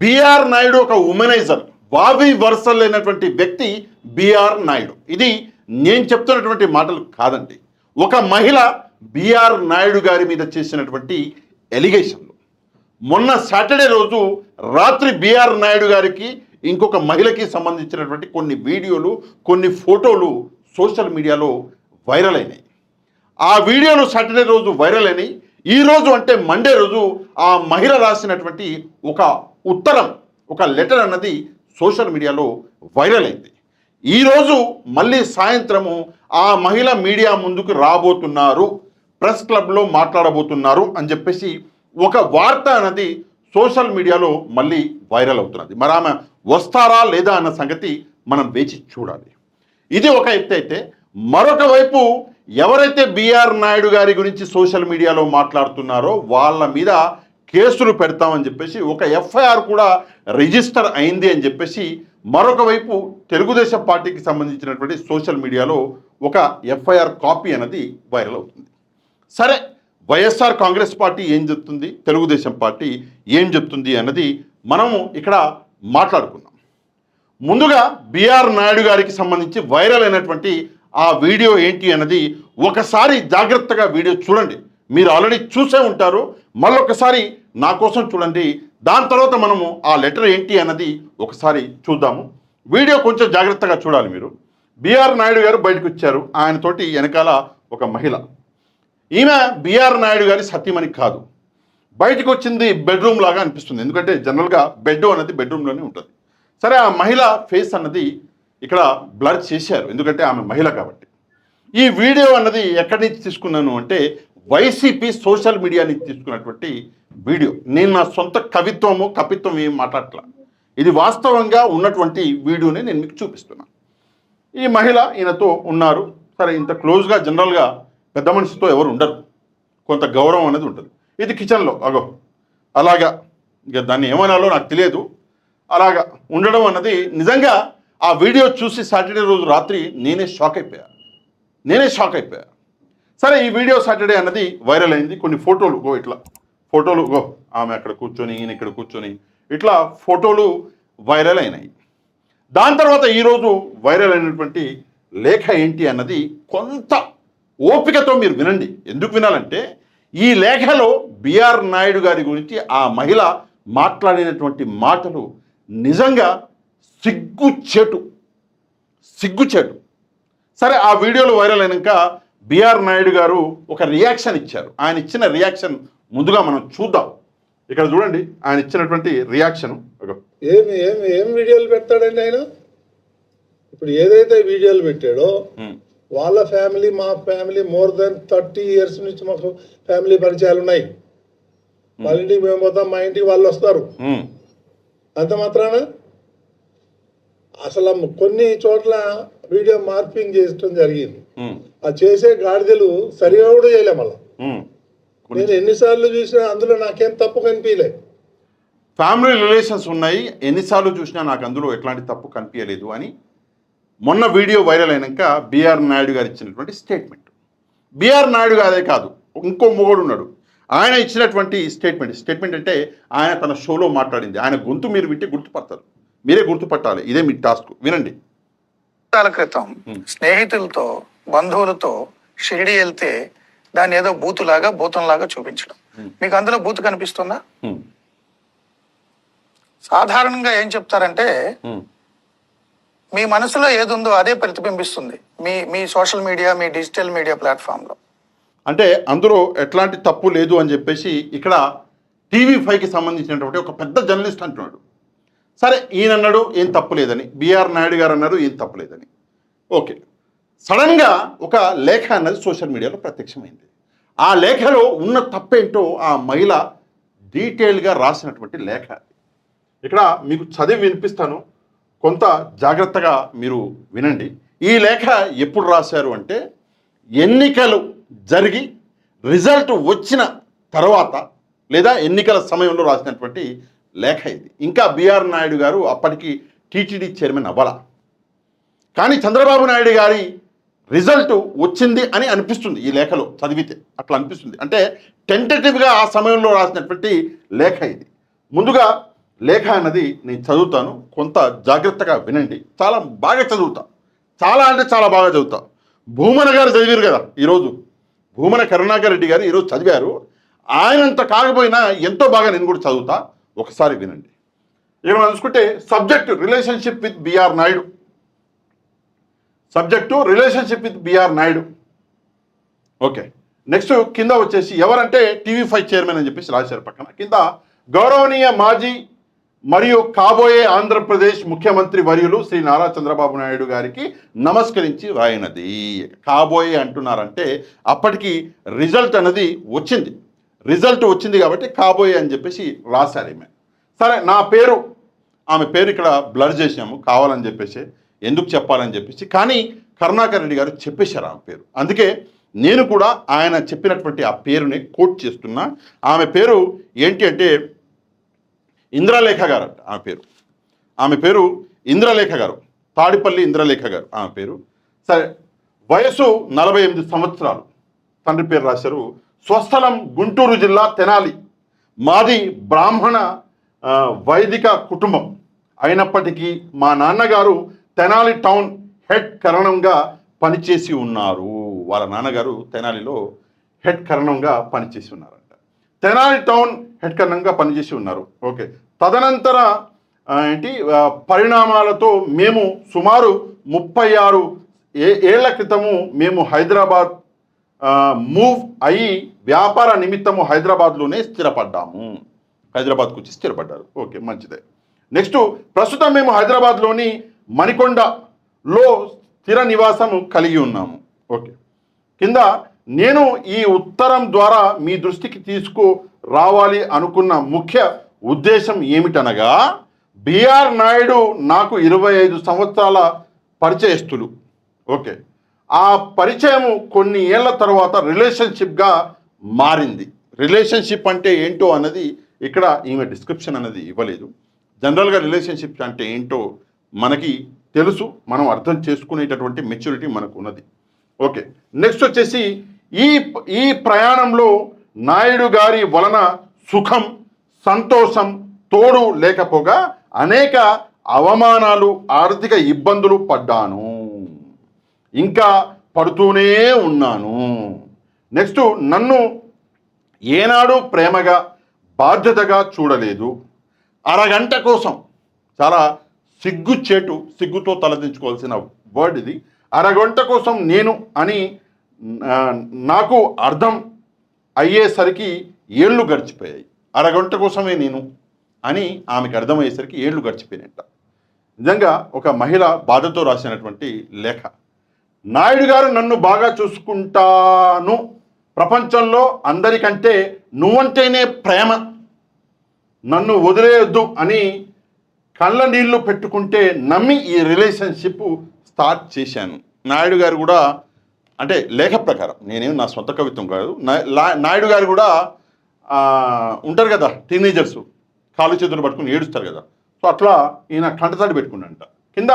BR Naidu ఒక womaniser, వావి వరుసలు లేనటువంటి వ్యక్తి బిఆర్ నాయుడు. ఇది నేను చెప్తున్నటువంటి మాటలు కాదండి. ఒక మహిళ బిఆర్ నాయుడు గారి మీద చేసినటువంటి ఎలిగేషన్లు. మొన్న సాటర్డే రోజు రాత్రి బిఆర్ నాయుడు గారికి ఇంకొక మహిళకి సంబంధించినటువంటి కొన్ని వీడియోలు, కొన్ని ఫోటోలు సోషల్ మీడియాలో వైరల్ అయినాయి. ఆ వీడియోలు సాటర్డే రోజు వైరల్ అయినాయి. ఈరోజు అంటే మండే రోజు ఆ మహిళ రాసినటువంటి ఒక ఉత్తరం, ఒక లెటర్ అన్నది సోషల్ మీడియాలో వైరల్ అయింది. ఈరోజు మళ్ళీ సాయంత్రము ఆ మహిళ మీడియా ముందుకు రాబోతున్నారు, ప్రెస్ క్లబ్లో మాట్లాడబోతున్నారు అని చెప్పేసి ఒక వార్త అన్నది సోషల్ మీడియాలో మళ్ళీ వైరల్ అవుతున్నది. మరి ఆమె వస్తారా లేదా అన్న సంగతి మనం వేచి చూడాలి. ఇది ఒక ఎత్తు అయితే, మరొక వైపు ఎవరైతే బిఆర్ నాయుడు గారి గురించి సోషల్ మీడియాలో మాట్లాడుతున్నారో వాళ్ళ మీద కేసులు పెడతామని చెప్పేసి ఒక ఎఫ్ఐఆర్ కూడా రిజిస్టర్ అయింది అని చెప్పేసి మరొక వైపు తెలుగుదేశం పార్టీకి సంబంధించినటువంటి సోషల్ మీడియాలో ఒక ఎఫ్ఐఆర్ కాపీ అనేది వైరల్ అవుతుంది. సరే, వైఎస్ఆర్ కాంగ్రెస్ పార్టీ ఏం చెప్తుంది, తెలుగుదేశం పార్టీ ఏం చెప్తుంది అన్నది మనము ఇక్కడ మాట్లాడుకుందాం. ముందుగా బిఆర్ నాయుడు గారికి సంబంధించి వైరల్ అయినటువంటి ఆ వీడియో ఏంటి అన్నది ఒకసారి జాగ్రత్తగా వీడియో చూడండి. మీరు ఆల్రెడీ చూసే ఉంటారు, మళ్ళొకసారి నా కోసం చూడండి. దాని తర్వాత మనము ఆ లెటర్ ఏంటి అన్నది ఒకసారి చూద్దాము. వీడియో కొంచెం జాగ్రత్తగా చూడాలి మీరు. బిఆర్ నాయుడు గారు బయటకు వచ్చారు, ఆయనతోటి వెనకాల ఒక మహిళ. ఈమె బిఆర్ నాయుడు గారి సతీమణి కాదు. బయటకు వచ్చింది బెడ్రూమ్ లాగా అనిపిస్తుంది, ఎందుకంటే జనరల్గా బెడ్ అనేది బెడ్రూమ్లోనే ఉంటుంది. సరే, ఆ మహిళ ఫేస్ అన్నది ఇక్కడ బ్లర్ చేశారు, ఎందుకంటే ఆమె మహిళ కాబట్టి. ఈ వీడియో అన్నది ఎక్కడి నుంచి తీసుకున్నాను అంటే వైసీపీ సోషల్ మీడియా నుంచి తీసుకున్నటువంటి వీడియో. నేను నా సొంత కవిత్వం ఏం మాట్లాడట్లా, ఇది వాస్తవంగా ఉన్నటువంటి వీడియోని నేను మీకు చూపిస్తున్నాను. ఈ మహిళ ఈయనతో ఉన్నారు. సరే, ఇంత క్లోజ్గా జనరల్గా పెద్ద మనిషితో ఎవరు ఉండరు, కొంత గౌరవం అనేది ఉంటుంది. ఇది కిచెన్లో అగో అలాగా, ఇక దాన్ని ఏమనాలో నాకు తెలియదు, అలాగా ఉండడం అన్నది నిజంగా ఆ వీడియో చూసి సాటర్డే రోజు రాత్రి నేనే షాక్ అయిపోయా. సరే, ఈ వీడియో సాటర్డే అన్నది వైరల్ అయింది. కొన్ని ఫోటోలు ఇట్లా ఫోటోలు ఆమె అక్కడ కూర్చొని, ఈయన ఇక్కడ కూర్చొని, ఇట్లా ఫోటోలు వైరల్ అయినాయి. దాని తర్వాత ఈరోజు వైరల్ అయినటువంటి లేఖ ఏంటి అన్నది కొంత ఓపికతో మీరు వినండి. ఎందుకు వినాలంటే ఈ లేఖలో బిఆర్ నాయుడు గారి గురించి ఆ మహిళ మాట్లాడినటువంటి మాటలు నిజంగా సిగ్గుచేటు. సరే, ఆ వీడియోలు వైరల్ అయినాక బిఆర్ నాయుడు గారు ఒక రియాక్షన్ ఇచ్చారు. ఆయన ఇచ్చిన రియాక్షన్ ముందుగా మనం చూద్దాం. ఇక్కడ చూడండి ఆయన ఇచ్చినటువంటి రియాక్షన్. ఏం వీడియోలు పెడతాడండి ఆయన? ఇప్పుడు ఏదైతే వీడియోలు పెట్టాడో వాళ్ళ ఫ్యామిలీ, మా ఫ్యామిలీ మోర్ దెన్ 30 years నుంచి మాకు ఫ్యామిలీ పరిచయాలు ఉన్నాయి. వాళ్ళ ఇంటికి మేము పోతాం, మా ఇంటికి వాళ్ళు వస్తారు. అంత మాత్రాన అసలు కొన్ని చోట్ల వీడియో మార్పింగ్ చేయడం జరిగింది. ఆ చేసే గాడిదలు సరిగా కూడా చేయలే. మళ్ళీ నేను ఎన్నిసార్లు చూసినా అందులో నాకేం తప్పు కనిపించలే. ఫ్యామిలీ రిలేషన్స్ ఉన్నాయి, ఎన్నిసార్లు చూసినా నాకు అందులో ఎట్లాంటి తప్పు కనిపించలేదు అని మొన్న వీడియో వైరల్ అయినాక బిఆర్ నాయుడు గారు ఇచ్చినటువంటి స్టేట్మెంట్. బిఆర్ నాయుడు గారే కాదు, ఇంకో మొగోడు ఉన్నాడు, ఆయన ఇచ్చినటువంటి స్టేట్మెంట్ అంటే ఆయన తన షోలో మాట్లాడింది. ఆయన గొంతు మీరు వింటే గుర్తుపడతారు, మీరే గుర్తుపట్టాలి. ఇదే మీ టాస్క్, వినండి. క్రితం స్నేహితులతో, బంధువులతో షిరిడి వెళ్తే దాన్ని ఏదో భూతంలాగా చూపించడం. మీకు అందులో బూతు కనిపిస్తుందా? సాధారణంగా ఏం చెప్తారంటే మీ మనసులో ఏది ఉందో అదే ప్రతిబింబిస్తుంది మీ సోషల్ మీడియా, మీ డిజిటల్ మీడియా ప్లాట్ఫామ్లో. అంటే అందులో ఎట్లాంటి తప్పు లేదు అని చెప్పేసి ఇక్కడ TV5కి సంబంధించినటువంటి ఒక పెద్ద జర్నలిస్ట్ అంటున్నాడు. సరే, ఈయన అన్నాడు ఏం తప్పు లేదని, బిఆర్ నాయుడు గారు అన్నారు ఏం తప్పు లేదని. ఓకే, సడన్గా ఒక లేఖ అన్నది సోషల్ మీడియాలో ప్రత్యక్షమైంది. ఆ లేఖలో ఉన్న తప్పేంటో ఆ మహిళ డీటెయిల్గా రాసినటువంటి లేఖ. ఇక్కడ మీకు చదివి వినిపిస్తాను, కొంత జాగ్రత్తగా మీరు వినండి. ఈ లేఖ ఎప్పుడు రాశారు అంటే ఎన్నికలు జరిగి రిజల్ట్ వచ్చిన తర్వాత లేదా ఎన్నికల సమయంలో రాసినటువంటి లేఖ ఇది. ఇంకా బిఆర్ నాయుడు గారు అప్పటికి టీటీడీ చైర్మన్ అవ్వాల, కానీ చంద్రబాబు నాయుడు గారి రిజల్ట్ వచ్చింది అని అనిపిస్తుంది ఈ లేఖలో చదివితే, అట్లా అనిపిస్తుంది. అంటే టెంటేటివ్గా ఆ సమయంలో రాసినటువంటి లేఖ ఇది. ముందుగా లేఖ అన్నది నేను చదువుతాను, కొంత జాగ్రత్తగా వినండి. చాలా బాగా చదువుతా, చాలా అంటే చాలా బాగా చదువుతా. భూమన గారు చదివారు కదా ఈరోజు, భూమన కరుణాకర్ రెడ్డి గారు ఈరోజు చదివారు. ఆయనంత కాకపోయినా ఎంతో బాగా నేను కూడా చదువుతా, ఒకసారి వినండి. ఇక మనం చూసుకుంటే subject relationship with BR Naidu, subject relationship with BR Naidu. Okay, next కింద వచ్చేసి ఎవరంటే TV5 చైర్మన్ అని చెప్పేసి రాశారు పక్కన. కింద గౌరవనీయ మాజీ మరియు కాబోయే ఆంధ్రప్రదేశ్ ముఖ్యమంత్రి వర్యులు శ్రీ నారా చంద్రబాబు నాయుడు గారికి నమస్కరించి రాయినది. కాబోయే అంటున్నారంటే అప్పటికి రిజల్ట్ అనేది వచ్చింది, రిజల్ట్ వచ్చింది కాబట్టి కాబోయే అని చెప్పేసి రాశారు ఈమె. సరే, నా పేరు, ఆమె పేరు ఇక్కడ బ్లర్ చేసాము కావాలని చెప్పేసి, ఎందుకు చెప్పాలని చెప్పేసి, కానీ కరుణాకర్ రెడ్డి గారు చెప్పేశారు ఆమె పేరు. అందుకే నేను కూడా ఆయన చెప్పినటువంటి ఆ పేరుని కోట్ చేస్తున్నా. ఆమె పేరు ఏంటి అంటే ఇంద్రలేఖ గారు అంట. ఆమె పేరు ఇంద్రలేఖ గారు, తాడిపల్లి ఇంద్రలేఖ గారు ఆమె పేరు. సరే, వయసు 48 సంవత్సరాలు, తండ్రి పేరు రాశారు. స్వస్థలం గుంటూరు జిల్లా తెనాలి. మాది బ్రాహ్మణ వైదిక కుటుంబం అయినప్పటికీ మా నాన్నగారు తెనాలి టౌన్ హెడ్ కరణంగా పనిచేసి ఉన్నారు. వాళ్ళ నాన్నగారు తెనాలిలో హెడ్ కరణంగా పనిచేసి ఉన్నారంట. తెనాలి టౌన్ హెడ్ కరణంగా పనిచేసి ఉన్నారు. ఓకే, తదనంతర పరిణామాలతో మేము సుమారు 36 ఏళ్ల క్రితము మేము హైదరాబాద్ మూవ్ అయ్యి వ్యాపార నిమిత్తము హైదరాబాద్లోనే స్థిరపడ్డాము. హైదరాబాద్కు వచ్చి స్థిరపడ్డారు. ఓకే, మంచిదే. నెక్స్ట్, ప్రస్తుతం మేము హైదరాబాద్లోని మణికొండలో స్థిర నివాసం కలిగి ఉన్నాము. ఓకే, కింద నేను ఈ ఉత్తరం ద్వారా మీ దృష్టికి తీసుకురావాలి అనుకున్న ముఖ్య ఉద్దేశం ఏమిటనగా, బిఆర్ నాయుడు నాకు 25 సంవత్సరాల పరిచయస్తులు. ఓకే, ఆ పరిచయం కొన్ని ఏళ్ల తర్వాత రిలేషన్షిప్గా మారింది. రిలేషన్షిప్ అంటే ఏంటో అన్నది ఇక్కడ ఈమె డిస్క్రిప్షన్ అనేది ఇవ్వలేదు. జనరల్గా రిలేషన్షిప్ అంటే ఏంటో మనకి తెలుసు, మనం అర్థం చేసుకునేటటువంటి మెచ్యూరిటీ మనకు ఉన్నది. ఓకే, నెక్స్ట్ వచ్చేసి ఈ ప్రయాణంలో నాయుడు గారి వలన సుఖం సంతోషం తోడు లేకపోగా అనేక అవమానాలు ఆర్థిక ఇబ్బందులు పడ్డాను, ఇంకా పడుతూనే ఉన్నాను. నెక్స్ట్, నన్ను ఏనాడు ప్రేమగా బాధ్యతగా చూడలేదు. అరగంట కోసం, చాలా సిగ్గుతో తలదించుకోవాల్సిన వర్డ్ ఇది, అరగంట కోసం నేను అని నాకు అర్థం అయ్యేసరికి ఏళ్ళు గడిచిపోయాయి. అరగంట కోసమే నేను అని ఆమెకు అర్థమయ్యేసరికి ఏళ్ళు గడిచిపోయినట్ట. నిజంగా ఒక మహిళ బాధతో రాసినటువంటి లేఖ. నాయుడు గారు నన్ను బాగా చూసుకుంటాను, ప్రపంచంలో అందరికంటే నువ్వంటేనే ప్రేమ, నన్ను వదిలేయొద్దు అని కళ్ళ నీళ్లు పెట్టుకుంటే నమ్మి ఈ రిలేషన్షిప్ స్టార్ట్ చేశాను. నాయుడు గారు కూడా, అంటే లేఖ ప్రకారం, నేనేం నా సొంత కవిత్వం కాదు, నాయుడు గారు కూడా ఉంటారు కదా టీనేజర్స్, కాళ్ళు చేతులు పట్టుకుని ఏడుస్తారు కదా, సో అట్లా ఈయన కంటతడి పెట్టుకున్నంట. కింద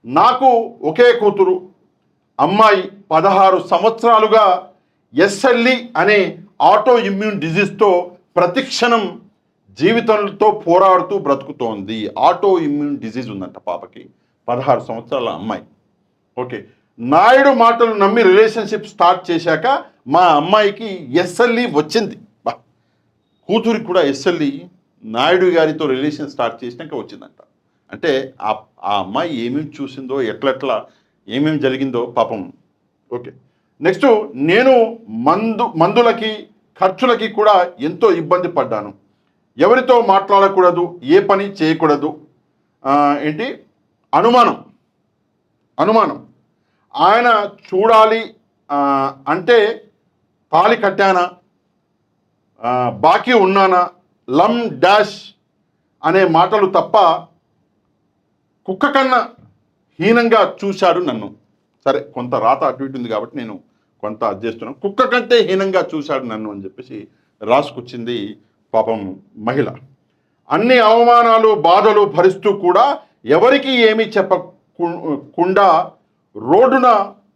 నాకు ఒకే కూతురు అమ్మాయి 16 సంవత్సరాలుగా SLE అనే ఆటో ఇమ్యూన్ డిజీజ్తో ప్రతిక్షణం జీవితంతో పోరాడుతూ బ్రతుకుతోంది. ఆటో ఇమ్యూన్ డిజీజ్ ఉందంట పాపకి, 16 సంవత్సరాల అమ్మాయి. ఓకే, నాయుడు మాటలు నమ్మి రిలేషన్షిప్ స్టార్ట్ చేశాక మా అమ్మాయికి SLE వచ్చింది. కూతురికి కూడా SLE నాయుడు గారితో రిలేషన్ స్టార్ట్ చేసినాక వచ్చిందంట. అంటే ఆ అమ్మాయి ఏమేమి చూసిందో, ఎట్లెట్లా ఏమేమి జరిగిందో పాపం. ఓకే, నెక్స్ట్, నేను మందులకి ఖర్చులకి కూడా ఎంతో ఇబ్బంది పడ్డాను. ఎవరితో మాట్లాడకూడదు, ఏ పని చేయకూడదు. అనుమానం ఆయన చూడాలి అంటే తాళి కట్టానా, బాకీ ఉన్నానా, లమ్ డాష్ అనే మాటలు తప్ప కుక్క కన్నా హీనంగా చూశాడు నన్ను. సరే, కొంత రాత అటు ఇటు ఉంది కాబట్టి నేను కొంత అది చేస్తున్నాను. కుక్క కంటే హీనంగా చూశాడు నన్ను అని చెప్పేసి రాసుకొచ్చింది పాపం మహిళ. అన్ని అవమానాలు బాధలు భరిస్తూ కూడా ఎవరికి ఏమీ చెప్పకుండా రోడ్డున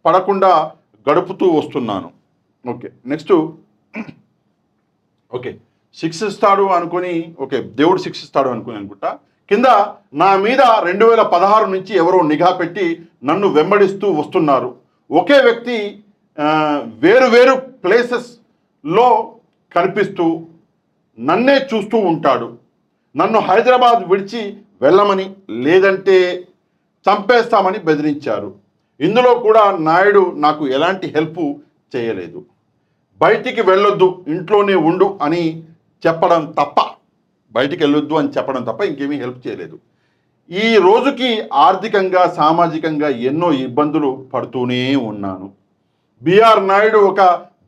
పడకుండా గడుపుతూ వస్తున్నాను. ఓకే, నెక్స్ట్, ఓకే, శిక్షిస్తాడు అనుకొని, ఓకే దేవుడు శిక్షిస్తాడు అనుకుని అనుకుంటా, కింద నా మీద 2016 నుంచి ఎవరో నిఘా పెట్టి నన్ను వెంబడిస్తూ వస్తున్నారు. ఒకే వ్యక్తి వేరు వేరు ప్లేసెస్లో కనిపిస్తూ నన్నే చూస్తూ ఉంటాడు. నన్ను హైదరాబాద్ విడిచి వెళ్ళమని లేదంటే చంపేస్తామని బెదిరించారు. ఇందులో కూడా నాయుడు నాకు ఎలాంటి హెల్ప్ చేయలేదు. బయటికి వెళ్ళొద్దు, ఇంట్లోనే ఉండు అని చెప్పడం తప్ప, బయటికి వెళ్ళొద్దు అని చెప్పడం తప్ప ఇంకేమీ హెల్ప్ చేయలేదు. ఈ రోజుకి ఆర్థికంగా సామాజికంగా ఎన్నో ఇబ్బందులు పడుతూనే ఉన్నాను. బిఆర్ నాయుడు ఒక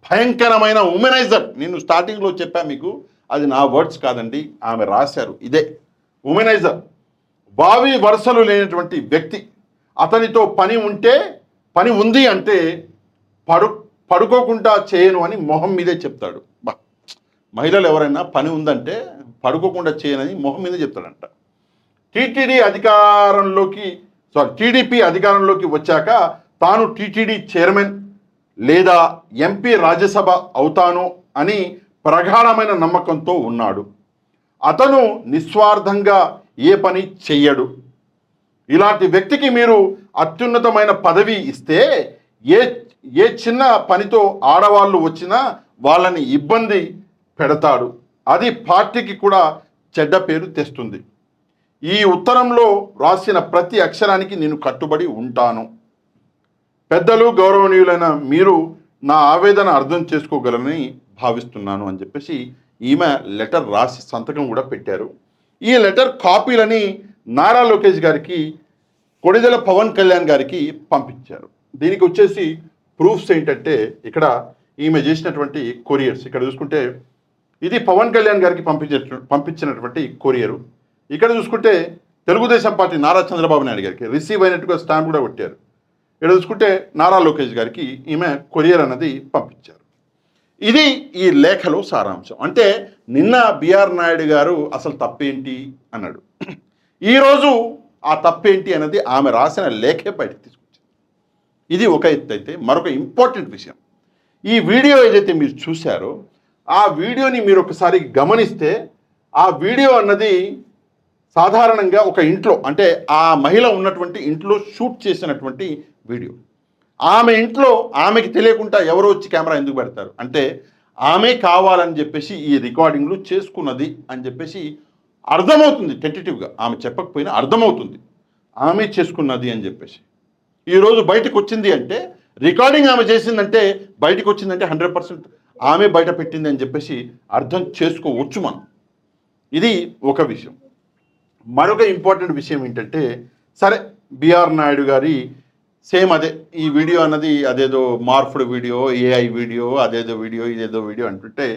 భయంకరమైన ఉమెనైజర్. నేను స్టార్టింగ్లో చెప్పా మీకు, అది నా వర్డ్స్ కాదండి, ఆమె రాశారు. ఇదే ఉమెనైజర్, బావి వరుసలు లేనటువంటి వ్యక్తి. అతనితో పని ఉంది అంటే పడుకోకుండా చేయను అని మొహం మీదే చెప్తాడు. మహిళలు ఎవరైనా పని ఉందంటే పడుకోకుండా చేయనని మొహం మీదే చెప్తాడంట. టీడీపీ అధికారంలోకి వచ్చాక తాను టీటీడీ చైర్మన్ లేదా ఎంపీ రాజ్యసభ అవుతాను అని ప్రగాఢమైన నమ్మకంతో ఉన్నాడు. అతను నిస్వార్థంగా ఏ పని చెయ్యడు. ఇలాంటి వ్యక్తికి మీరు అత్యున్నతమైన పదవి ఇస్తే ఏ చిన్న పనితో ఆడవాళ్ళు వచ్చినా వాళ్ళని ఇబ్బంది పెడతాడు. అది పార్టీకి కూడా చెడ్డ పేరు తెస్తుంది. ఈ ఉత్తరంలో రాసిన ప్రతి అక్షరానికి నేను కట్టుబడి ఉంటాను. పెద్దలు గౌరవనీయులైన మీరు నా ఆవేదన అర్థం చేసుకోగలరని భావిస్తున్నాను అని చెప్పేసి ఈమె లెటర్ రాసి సంతకం కూడా పెట్టారు. ఈ లెటర్ కాపీలని నారా లోకేష్ గారికి, కొణిదెల పవన్ కళ్యాణ్ గారికి పంపించారు. దీనికి వచ్చేసి ప్రూఫ్స్ ఏంటంటే, ఇక్కడ ఈమె చేసినటువంటి కొరియర్స్ ఇక్కడ చూసుకుంటే ఇది పవన్ కళ్యాణ్ గారికి పంపించినటువంటి కొరియరు. ఇక్కడ చూసుకుంటే తెలుగుదేశం పార్టీ నారా చంద్రబాబు నాయుడు గారికి రిసీవ్ అయినట్టుగా స్టాంప్ కూడా కొట్టారు. ఇక్కడ చూసుకుంటే నారా లోకేష్ గారికి ఈమె కొరియర్ అన్నది పంపించారు. ఇది ఈ లేఖలో సారాంశం. అంటే నిన్న బిఆర్ నాయుడు గారు అసలు తప్పేంటి అన్నాడు, ఈరోజు ఆ తప్పేంటి అన్నది ఆమె రాసిన లేఖే బయటకు తీసుకొచ్చింది. ఇది ఒక ఎత్తు అయితే, మరొక ఇంపార్టెంట్ విషయం, ఈ వీడియో ఏదైతే మీరు చూశారో ఆ వీడియోని మీరు ఒకసారి గమనిస్తే, ఆ వీడియో అన్నది సాధారణంగా ఒక ఇంట్లో, అంటే ఆ మహిళ ఉన్నటువంటి ఇంట్లో షూట్ చేసినటువంటి వీడియో. ఆమె ఇంట్లో ఆమెకి తెలియకుండా ఎవరో వచ్చి కెమెరా ఎందుకు పెడతారు అంటే, ఆమె కావాలని చెప్పేసి ఈ రికార్డింగ్లు చేసుకున్నది అని చెప్పేసి అర్థమవుతుంది. టెంటేటివ్గా ఆమె చెప్పకపోయినా అర్థమవుతుంది ఆమె చేసుకున్నది అని చెప్పేసి. ఈరోజు బయటకు వచ్చింది అంటే, రికార్డింగ్ ఆమె చేసిందంటే, బయటకు వచ్చిందంటే 100% ఆమె బయట పెట్టింది అని చెప్పేసి అర్థం చేసుకోవచ్చు మనం. ఇది ఒక విషయం. మరొక ఇంపార్టెంట్ విషయం ఏంటంటే, సరే బిఆర్ నాయుడు గారి సేమ్ అదే ఈ వీడియో అన్నది అదేదో మార్ఫ్డ్ వీడియో, ఏఐ వీడియో, అదేదో వీడియో, ఇదేదో వీడియో అంటుంటే,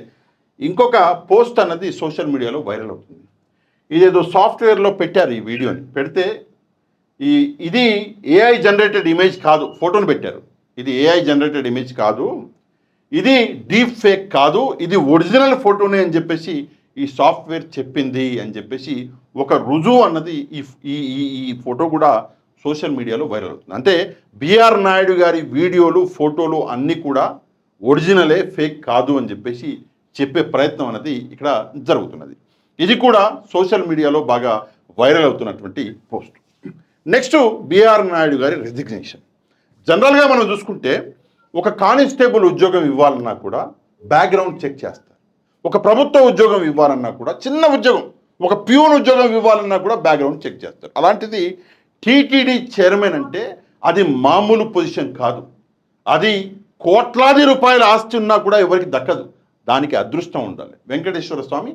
ఇంకొక పోస్ట్ అన్నది సోషల్ మీడియాలో వైరల్ అవుతుంది. ఇదేదో సాఫ్ట్వేర్లో పెట్టారు ఈ వీడియోని. పెడితే ఇది ఏఐ జనరేటెడ్ ఇమేజ్ కాదు, ఫోటోని పెట్టారు. ఇది ఏఐ జనరేటెడ్ ఇమేజ్ కాదు, ఇది డీప్ ఫేక్ కాదు, ఇది ఒరిజినల్ ఫోటోనే అని చెప్పేసి ఈ సాఫ్ట్వేర్ చెప్పింది అని చెప్పేసి ఒక రుజువు అన్నది ఈ ఫోటో కూడా సోషల్ మీడియాలో వైరల్ అవుతుంది. అంటే బిఆర్ నాయుడు గారి వీడియోలు, ఫోటోలు అన్నీ కూడా ఒరిజినలే, ఫేక్ కాదు అని చెప్పేసి చెప్పే ప్రయత్నం అనేది ఇక్కడ జరుగుతున్నది. ఇది కూడా సోషల్ మీడియాలో బాగా వైరల్ అవుతున్నటువంటి పోస్ట్. నెక్స్ట్ బిఆర్ నాయుడు గారి రెసిగ్నేషన్. జనరల్గా మనం చూసుకుంటే ఒక కానిస్టేబుల్ ఉద్యోగం ఇవ్వాలన్నా కూడా బ్యాక్గ్రౌండ్ చెక్ చేస్తారు. ఒక ప్రభుత్వ ఉద్యోగం ఇవ్వాలన్నా కూడా, చిన్న ఉద్యోగం, ఒక ప్యూన్ ఉద్యోగం ఇవ్వాలన్నా కూడా బ్యాక్గ్రౌండ్ చెక్ చేస్తారు. అలాంటిది టీటీడీ చైర్మన్ అంటే అది మామూలు పొజిషన్ కాదు. అది కోట్లాది రూపాయల ఆస్తి ఉన్నా కూడా ఎవరికి దక్కదు. దానికి అదృష్టం ఉండాలి, వెంకటేశ్వర స్వామి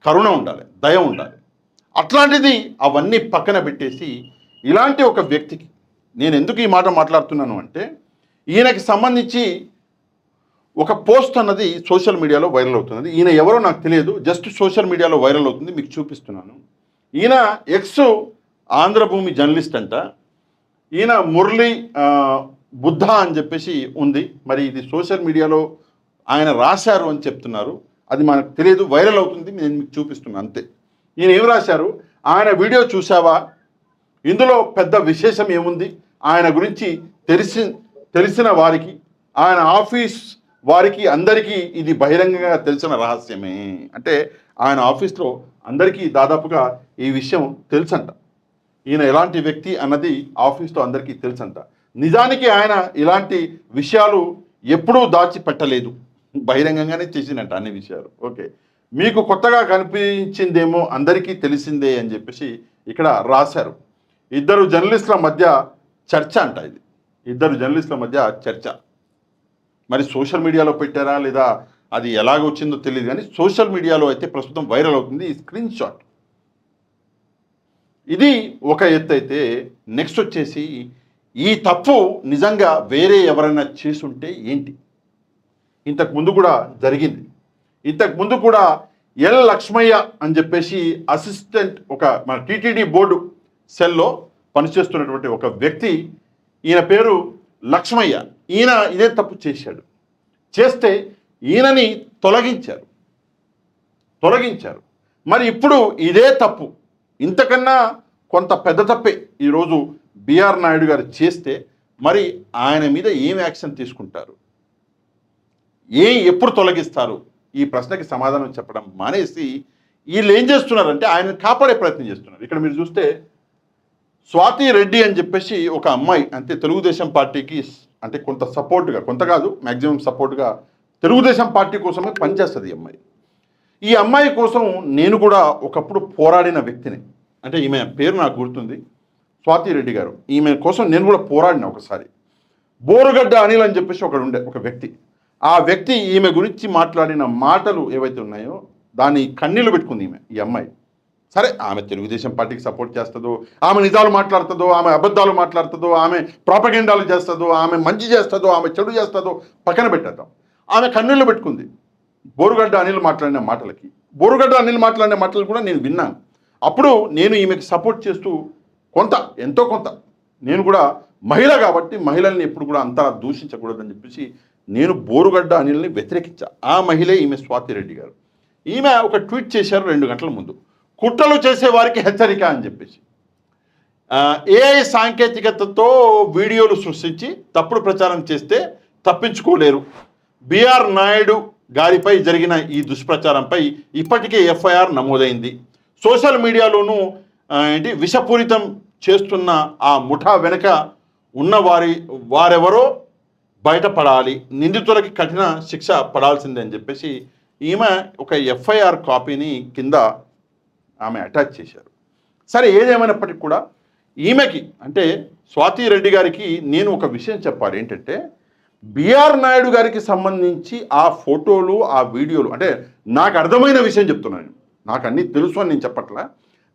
కరుణ ఉండాలి, దయ ఉండాలి. అట్లాంటిది అవన్నీ పక్కన పెట్టేసి ఇలాంటి ఒక వ్యక్తికి, నేను ఎందుకు ఈ మాట మాట్లాడుతున్నాను అంటే, ఈయనకి సంబంధించి ఒక పోస్ట్ అన్నది సోషల్ మీడియాలో వైరల్ అవుతున్నది. ఈయన ఎవరో నాకు తెలియదు, జస్ట్ సోషల్ మీడియాలో వైరల్ అవుతుంది, మీకు చూపిస్తున్నాను. ఈయన ఎక్స్ ఆంధ్రభూమి జర్నలిస్ట్ అంట. ఈయన మురళి బుద్ధ అని చెప్పేసి ఉంది. మరి ఇది సోషల్ మీడియాలో ఆయన రాశారు అని చెప్తున్నారు, అది మనకు తెలియదు, వైరల్ అవుతుంది, నేను మీకు చూపిస్తున్నాను అంతే. ఈయన ఏం రాశారు, ఆయన వీడియో చూసావా, ఇందులో పెద్ద విశేషం ఏముంది, ఆయన గురించి తెలిసిన వారికి, ఆయన ఆఫీస్ వారికి అందరికీ ఇది బహిరంగంగా తెలిసిన రహస్యమే. అంటే ఆయన ఆఫీస్లో అందరికీ దాదాపుగా ఈ విషయం తెలుసంట. ఈయన ఎలాంటి వ్యక్తి అన్నది ఆఫీస్లో అందరికీ తెలుసంట. నిజానికి ఆయన ఇలాంటి విషయాలు ఎప్పుడూ దాచిపెట్టలేదు, బహిరంగంగానే చేసినట్టు అన్ని విషయాలు. ఓకే, మీకు కొత్తగా కనిపించిందేమో, అందరికీ తెలిసిందే అని చెప్పేసి ఇక్కడ రాశారు. ఇద్దరు జర్నలిస్టుల మధ్య చర్చ అంట ఇది. ఇద్దరు జర్నలిస్టుల మధ్య చర్చ. మరి సోషల్ మీడియాలో పెట్టారా లేదా అది ఎలాగ వచ్చిందో తెలియదు, కానీ సోషల్ మీడియాలో అయితే ప్రస్తుతం వైరల్ అవుతుంది ఈ స్క్రీన్ షాట్. ఇది ఒక ఎత్తు అయితే, నెక్స్ట్ వచ్చేసి ఈ తప్పు నిజంగా వేరే ఎవరైనా చేసుంటే ఏంటి? ఇంతకు ముందు కూడా జరిగింది. ఇంతకు ముందు కూడా ఎల్ లక్ష్మయ్య అని చెప్పేసి అసిస్టెంట్, ఒక మన టీటీడీ బోర్డు సెల్లో పనిచేస్తున్నటువంటి ఒక వ్యక్తి, ఈయన పేరు లక్ష్మయ్య. ఈయన ఇదే తప్పు చేశాడు. చేస్తే ఈయనని తొలగించారు. మరి ఇప్పుడు ఇదే తప్పు, ఇంతకన్నా కొంత పెద్ద తప్పే ఈరోజు బిఆర్ నాయుడు గారు చేస్తే మరి ఆయన మీద ఏం యాక్షన్ తీసుకుంటారు, ఎప్పుడు తొలగిస్తారు? ఈ ప్రశ్నకి సమాధానం చెప్పడం మానేసి వీళ్ళు ఏం చేస్తున్నారంటే ఆయనను కాపాడే ప్రయత్నం చేస్తున్నారు. ఇక్కడ మీరు చూస్తే స్వాతి రెడ్డి అని చెప్పేసి ఒక అమ్మాయి, అంటే తెలుగుదేశం పార్టీకి అంటే కొంత సపోర్ట్గా, కొంత కాదు మ్యాక్సిమం సపోర్ట్గా తెలుగుదేశం పార్టీ కోసమే పనిచేస్తుంది ఈ అమ్మాయి. ఈ అమ్మాయి కోసం నేను కూడా ఒకప్పుడు పోరాడిన వ్యక్తిని. అంటే ఈమె పేరు నాకు గుర్తుంది, స్వాతి రెడ్డి గారు. ఈమె కోసం నేను కూడా పోరాడిన ఒకసారి. బోరుగడ్డ అనిల్ అని చెప్పేసి ఒక వ్యక్తి. ఆ వ్యక్తి ఈమె గురించి మాట్లాడిన మాటలు ఏవైతే ఉన్నాయో దాన్ని కన్నీళ్లు పెట్టుకుంది ఈ అమ్మాయి. సరే, ఆమె తెలుగుదేశం పార్టీకి సపోర్ట్ చేస్తుందో, ఆమె నిజాలు మాట్లాడుతుందో, ఆమె అబద్ధాలు మాట్లాడుతుందో, ఆమె ప్రాపగెండాలు చేస్తుందో, ఆమె మంచి చేస్తుందో, ఆమె చెడు చేస్తుందో పక్కన పెట్టేద్దాం. ఆమె కన్నీళ్లు పెట్టుకుంది బోరుగడ్డ అనిల్ మాట్లాడిన మాటలకి. బోరుగడ్డ అనిల్ మాట్లాడిన మాటలు కూడా నేను విన్నాను. అప్పుడు నేను ఈమెకి సపోర్ట్ చేస్తూ ఎంతో కొంత నేను కూడా మహిళ కాబట్టి మహిళల్ని ఎప్పుడు కూడా అంతా దూషించకూడదని చెప్పేసి నేను బోరుగడ్డ అనిల్ని వ్యతిరేకించా. ఆ మహిళే ఈమె స్వాతి రెడ్డి గారు. ఈమె ఒక ట్వీట్ చేశారు 2 గంటల ముందు, కుట్రలు చేసే వారికి హెచ్చరిక అని చెప్పేసి. ఏఐ సాంకేతికతతో వీడియోలు సృష్టించి తప్పుడు ప్రచారం చేస్తే తప్పించుకోలేరు. బిఆర్ నాయుడు గారిపై జరిగిన ఈ దుష్ప్రచారంపై ఇప్పటికే ఎఫ్ఐఆర్ నమోదైంది. సోషల్ మీడియాలోనూ విషపూరితం చేస్తున్న ఆ ముఠా వెనుక ఉన్న వారెవరో బయటపడాలి, నిందితులకి కఠిన శిక్ష పడాల్సిందే అని చెప్పేసి ఈమె ఒక ఎఫ్ఐఆర్ కాపీని కింద ఆమె అటాచ్ చేశారు. సరే, ఏదేమైనప్పటికీ కూడా ఈమెకి, అంటే స్వాతి రెడ్డి గారికి నేను ఒక విషయం చెప్పాలి. ఏంటంటే బిఆర్ నాయుడు గారికి సంబంధించి ఆ ఫోటోలు, ఆ వీడియోలు, అంటే నాకు అర్థమైన విషయం చెప్తున్నాను, నాకు అన్నీ తెలుసు అని నేను చెప్పట్లా.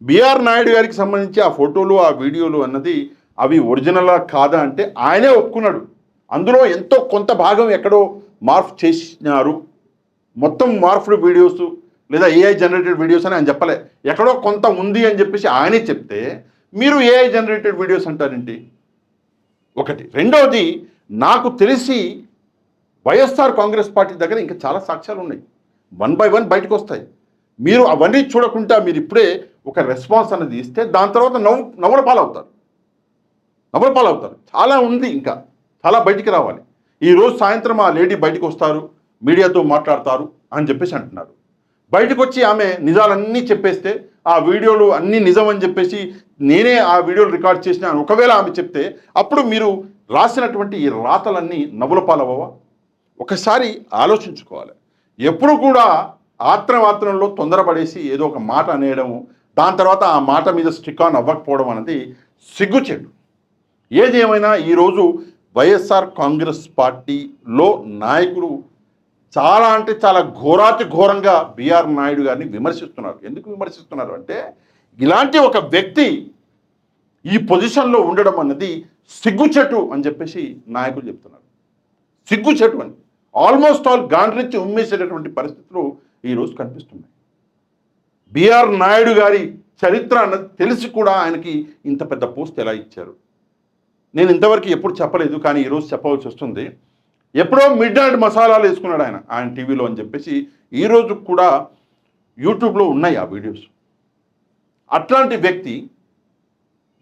బిఆర్ నాయుడు గారికి సంబంధించి ఆ ఫోటోలు, ఆ వీడియోలు అన్నది అవి ఒరిజినలా కాదా అంటే ఆయనే ఒప్పుకున్నాడు. అందులో ఎంతో కొంత భాగం ఎక్కడో మార్ఫ్ చేసినారు. మొత్తం మార్ఫ్డ్ వీడియోస్ లేదా ఏఐ జనరేటెడ్ వీడియోస్ అని ఆయన చెప్పలే, ఎక్కడో కొంత ఉంది అని చెప్పేసి ఆయనే చెప్తే మీరు ఏఐ జనరేటెడ్ వీడియోస్ అంటారేంటి? ఒకటి. రెండవది, నాకు తెలిసి వైఎస్ఆర్ కాంగ్రెస్ పార్టీ దగ్గర ఇంకా చాలా సాక్ష్యాలు ఉన్నాయి, 1 by 1 బయటకు వస్తాయి. మీరు అవన్నీ చూడకుండా మీరు ఇప్పుడే ఒక రెస్పాన్స్ అనేది ఇస్తే దాని తర్వాత నవ్వుల పాలవుతారు. చాలా ఉంది, ఇంకా చాలా బయటికి రావాలి. ఈరోజు సాయంత్రం ఆ లేడీ బయటకు వస్తారు, మీడియాతో మాట్లాడతారు అని చెప్పేసి అంటున్నారు. బయటకు వచ్చి ఆమె నిజాలన్నీ చెప్పేస్తే, ఆ వీడియోలు అన్నీ నిజం అని చెప్పేసి నేనే ఆ వీడియోలు రికార్డ్ చేసిన ఒకవేళ ఆమె చెప్తే అప్పుడు మీరు రాసినటువంటి ఈ రాతలన్నీ నవ్వుల పాలవ్వవా? ఒకసారి ఆలోచించుకోవాలి. ఎప్పుడు కూడా ఆత్రంలో తొందరపడేసి ఏదో ఒక మాట అనేయడము, దాని తర్వాత ఆ మాట మీద స్టిక్ ఆన్ అవ్వకపోవడం అనేది సిగ్గుచేటు. ఏది ఏమైనా ఈరోజు వైఎస్ఆర్ కాంగ్రెస్ పార్టీలో నాయకులు చాలా అంటే చాలా ఘోరాతి ఘోరంగా బిఆర్ నాయుడు గారిని విమర్శిస్తున్నారు. ఎందుకు విమర్శిస్తున్నారు అంటే, ఇలాంటి ఒక వ్యక్తి ఈ పొజిషన్లో ఉండడం అన్నది సిగ్గుచెట్టు అని చెప్పేసి నాయకులు చెప్తున్నారు. సిగ్గుచెట్టు అని ఆల్మోస్ట్ ఆల్ గాండ్రించి ఉమ్మేసేటటువంటి పరిస్థితులు ఈరోజు కనిపిస్తున్నాయి. బిఆర్ నాయుడు గారి చరిత్ర అన్నది తెలిసి కూడా ఆయనకి ఇంత పెద్ద పోస్ట్ ఎలా ఇచ్చారు నేను ఇంతవరకు ఎప్పుడు చెప్పలేదు, కానీ ఈరోజు చెప్పవలసి వస్తుంది. ఎప్పుడో మిడ్ నైట్ మసాలాలు వేసుకున్నాడు ఆయన టీవీలో అని చెప్పేసి ఈరోజు కూడా యూట్యూబ్లో ఉన్నాయి ఆ వీడియోస్. అట్లాంటి వ్యక్తి,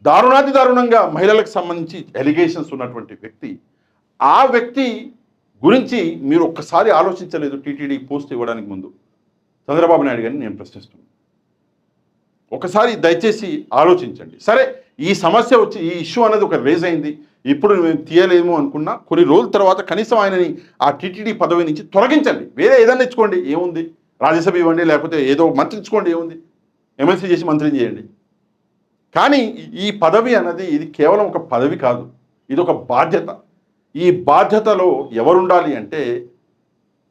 దారుణాతి దారుణంగా మహిళలకు సంబంధించి ఎలిగేషన్స్ ఉన్నటువంటి వ్యక్తి, ఆ వ్యక్తి గురించి మీరు ఒక్కసారి ఆలోచించలేదు టీటీడీ పోస్ట్ ఇవ్వడానికి ముందు చంద్రబాబు నాయుడు గారిని నేను ప్రశ్నిస్తున్నాను. ఒకసారి దయచేసి ఆలోచించండి. సరే, ఈ సమస్య వచ్చి ఈ ఇష్యూ అనేది ఒక రేజ్ అయింది, ఇప్పుడు మేము తీయలేము అనుకున్నా కొన్ని రోజుల తర్వాత కనీసం ఆయనని ఆ టీటీడీ పదవి నుంచి తొలగించండి. వేరే ఏదైనా ఇచ్చుకోండి, ఏముంది, రాజ్యసభ ఇవ్వండి, లేకపోతే ఏదో మంత్రి ఇచ్చుకోండి, ఏముంది, ఎమ్మెల్సీ చేసి మంత్రిని చేయండి. కానీ ఈ పదవి అన్నది ఇది కేవలం ఒక పదవి కాదు, ఇది ఒక బాధ్యత. ఈ బాధ్యతలో ఎవరుండాలి అంటే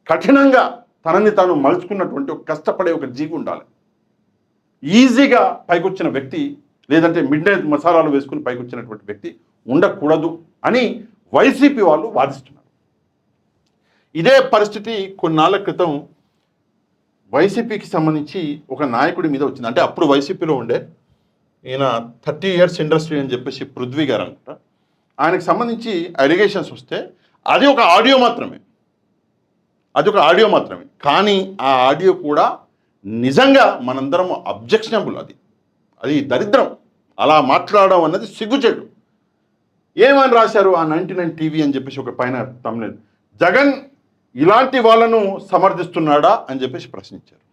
కఠినంగా తనని తాను మలుచుకున్నటువంటి ఒక కష్టపడే ఒక జీవి ఉండాలి. ఈజీగా పైకొచ్చిన వ్యక్తి, లేదంటే మిడ్ నైట్ మసాలాలు వేసుకుని పైకొచ్చినటువంటి వ్యక్తి ఉండకూడదు అని వైసీపీ వాళ్ళు వాదిస్తున్నారు. ఇదే పరిస్థితి కొన్నాళ్ళ క్రితం వైసీపీకి సంబంధించి ఒక నాయకుడి మీద వచ్చింది. అంటే అప్పుడు వైసీపీలో ఉండే ఈయన 30 years ఇండస్ట్రీ అని చెప్పేసి పృథ్వీ గారు అనుకుంటా, ఆయనకు సంబంధించి అలిగేషన్స్ వస్తే అది ఒక ఆడియో మాత్రమే, కానీ ఆ ఆడియో కూడా నిజంగా మనందరం అబ్జెక్షనబుల్. అది దరిద్రం. అలా మాట్లాడడం అన్నది సిగ్గుచెడు. ఏమని రాశారు ఆ 99 టీవీ అని చెప్పేసి ఒక పైన తమ్ముళ్ళు, జగన్ ఇలాంటి వాళ్ళను సమర్థిస్తున్నాడా అని చెప్పేసి ప్రశ్నించారు.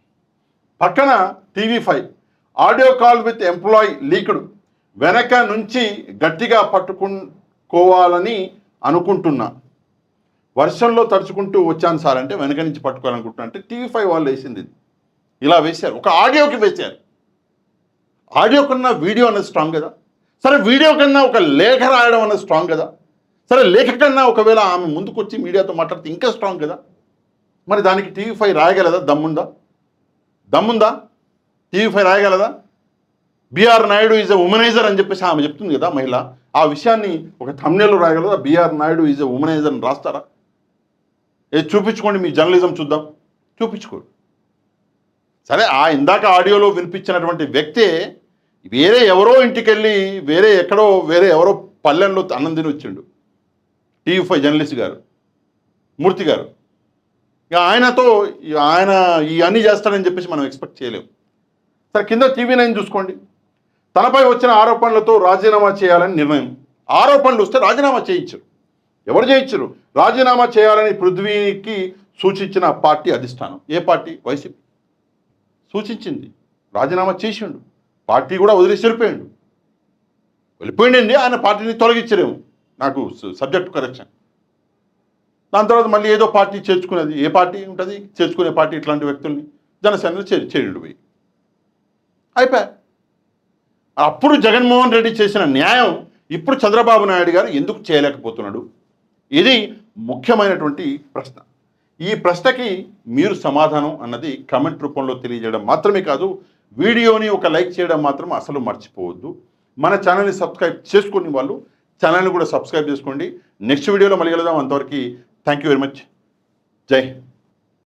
పక్కన TV5 audio call with employee leaked, వెనక నుంచి గట్టిగా పట్టుకోవాలని అనుకుంటున్నా, వర్షంలో తడుచుకుంటూ వచ్చాను సార్ అంటే వెనక నుంచి పట్టుకోవాలనుకుంటున్నా అంటే TV5 వాళ్ళు వేసింది ఇలా వేశారు, ఒక ఆడియోకి వేశారు. ఆడియో కన్నా వీడియో అనేది స్ట్రాంగ్ కదా. సరే, వీడియో కన్నా ఒక లేఖ రాయడం అనేది స్ట్రాంగ్ కదా. సరే, లేఖ కన్నా ఒకవేళ ఆమె ముందుకు వచ్చి మీడియాతో మాట్లాడితే ఇంకా స్ట్రాంగ్ కదా. మరి దానికి TV5 రాయగలదా? దమ్ముందా TV5 రాయగలదా? BR Naidu is a womaniser అని చెప్పేసి ఆమె చెప్తుంది కదా మహిళ, ఆ విషయాన్ని ఒక థంబ్నెయిల్లో రాయగలదా? BR Naidu is a womaniser అని రాస్తారా? చూపించుకోండి, మీ జర్నలిజం చూద్దాం, చూపించుకోండి. సరే, ఆ ఇందాక ఆడియోలో వినిపించినటువంటి వ్యక్తే వేరే ఎవరో ఇంటికి వెళ్ళి వేరే ఎవరో పల్లెల్లో అన్నం తిని వచ్చిండు TV5 జర్నలిస్ట్ గారు, మూర్తి గారు. ఇక ఆయన ఇవన్నీ చేస్తాడని చెప్పేసి మనం ఎక్స్పెక్ట్ చేయలేము. సరే, కింద TV9 చూసుకోండి. తనపై వచ్చిన ఆరోపణలతో రాజీనామా చేయాలని నిర్ణయం. ఆరోపణలు వస్తే రాజీనామా చేయించరు. ఎవరు చేయించరు? రాజీనామా చేయాలని పృథ్వీకి సూచించిన పార్టీ అధిష్టానం. ఏ పార్టీ? వైసీపీ సూచించింది, రాజీనామా చేసిండు. పార్టీ కూడా వదిలేసి వెళ్ళిపోయిండండి. ఆయన పార్టీని తొలగించలేము, నాకు సబ్జెక్ట్ కరెక్షన్. దాని తర్వాత మళ్ళీ ఏదో పార్టీ చేర్చుకునేది. ఏ పార్టీ ఉంటుంది చేర్చుకునే పార్టీ? ఇట్లాంటి వ్యక్తుల్ని జనసేనలో చేరిండు పోయి అయిపోయా. అప్పుడు జగన్మోహన్ రెడ్డి చేసిన న్యాయం ఇప్పుడు చంద్రబాబు నాయుడు గారు ఎందుకు చేయలేకపోతున్నాడు? ఇది ముఖ్యమైనటువంటి ప్రశ్న. ఈ ప్రశ్నకి మీరు సమాధానం అన్నది కమెంట్ రూపంలో తెలియజేయడం మాత్రమే కాదు, వీడియోని ఒక లైక్ చేయడం మాత్రం అసలు మర్చిపోవద్దు. మన ఛానల్ని సబ్స్క్రైబ్ చేసుకుని వాళ్ళు ఛానల్ని కూడా సబ్స్క్రైబ్ చేసుకోండి. నెక్స్ట్ వీడియోలో మళ్ళీ కలుద్దాం. అంతవరకు థ్యాంక్ యూ వెరీ మచ్. జై హింద్.